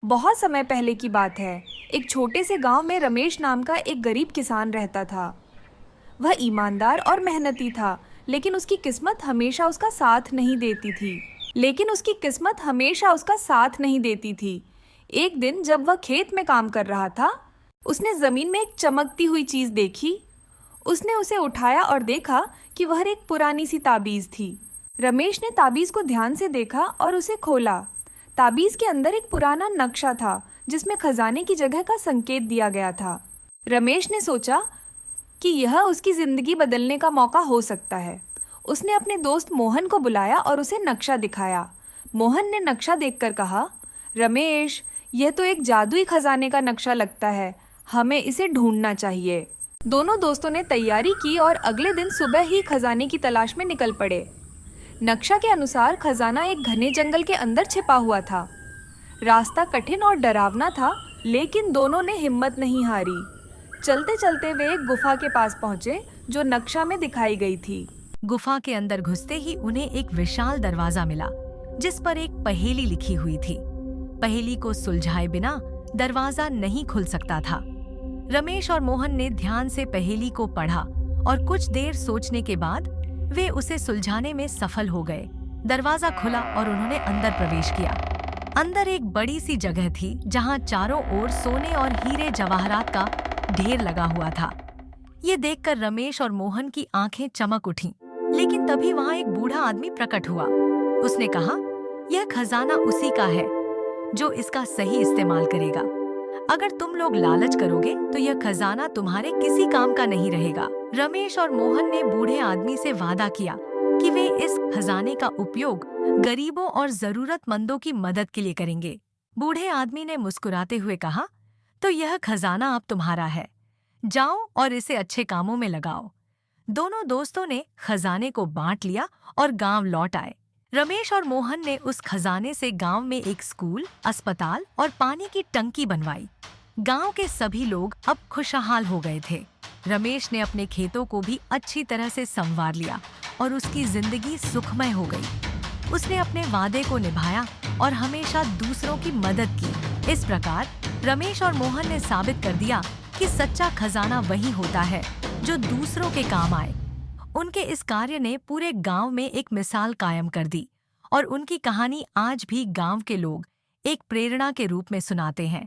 बहुत समय पहले की बात है। एक छोटे से गांव में रमेश नाम का एक गरीब किसान रहता था। वह ईमानदार और मेहनती था, लेकिन उसकी किस्मत हमेशा उसका साथ नहीं देती थी। एक दिन जब वह खेत में काम कर रहा था, उसने जमीन में एक चमकती हुई चीज देखी। उसने उसे उठाया और देखा कि वह एक पुरानी सी ताबीज थी। रमेश ने ताबीज को ध्यान से देखा और उसे खोला। ताबीज के अंदर एक पुराना नक्शा था, जिसमें खजाने की जगह का संकेत दिया गया था। रमेश ने सोचा कि यह उसकी जिंदगी बदलने का मौका हो सकता है। उसने अपने दोस्त मोहन को बुलाया और उसे नक्शा दिखाया। मोहन ने नक्शा देखकर कहा, रमेश, यह तो एक जादुई खजाने का नक्शा लगता है। हमें इसे ढूंढना चाहिए। दोनों दोस्तों ने तैयारी की और अगले दिन सुबह ही खजाने की तलाश में निकल पड़े। नक्शा के अनुसार खजाना एक घने जंगल के अंदर छिपा हुआ था। रास्ता कठिन और डरावना था, लेकिन दोनों ने हिम्मत नहीं हारी। चलते चलते वे एक गुफा के पास पहुंचे, जो नक्शा में दिखाई गई थी। गुफा के अंदर घुसते ही उन्हें एक विशाल दरवाजा मिला, जिस पर एक पहेली लिखी हुई थी। पहेली को सुलझाए बिना दरवाजा नहीं खुल सकता था। रमेश और मोहन ने ध्यान से पहेली को पढ़ा और कुछ देर सोचने के बाद वे उसे सुलझाने में सफल हो गए। दरवाजा खुला और उन्होंने अंदर प्रवेश किया। अंदर एक बड़ी सी जगह थी, जहां चारों ओर सोने और हीरे जवाहरात का ढेर लगा हुआ था। ये देखकर रमेश और मोहन की आंखें चमक उठीं। लेकिन तभी वहां एक बूढ़ा आदमी प्रकट हुआ। उसने कहा, यह खजाना उसी का है जो इसका सही इस्तेमाल करेगा। अगर तुम लोग लालच करोगे तो यह खजाना तुम्हारे किसी काम का नहीं रहेगा। रमेश और मोहन ने बूढ़े आदमी से वादा किया कि वे इस खजाने का उपयोग गरीबों और जरूरतमंदों की मदद के लिए करेंगे। बूढ़े आदमी ने मुस्कुराते हुए कहा, तो यह खजाना अब तुम्हारा है। जाओ और इसे अच्छे कामों में लगाओ। दोनों दोस्तों ने खजाने को बांट लिया और गांव लौट आए। रमेश और मोहन ने उस खजाने से गांव में एक स्कूल, अस्पताल और पानी की टंकी बनवाई। गांव के सभी लोग अब खुशहाल हो गए थे। रमेश ने अपने खेतों को भी अच्छी तरह से संवार लिया और उसकी जिंदगी सुखमय हो गई। उसने अपने वादे को निभाया और हमेशा दूसरों की मदद की। इस प्रकार रमेश और मोहन ने साबित कर दिया कि सच्चा खजाना वही होता है जो दूसरों के काम आए। उनके इस कार्य ने पूरे गांव में एक मिसाल कायम कर दी और उनकी कहानी आज भी गांव के लोग एक प्रेरणा के रूप में सुनाते हैं।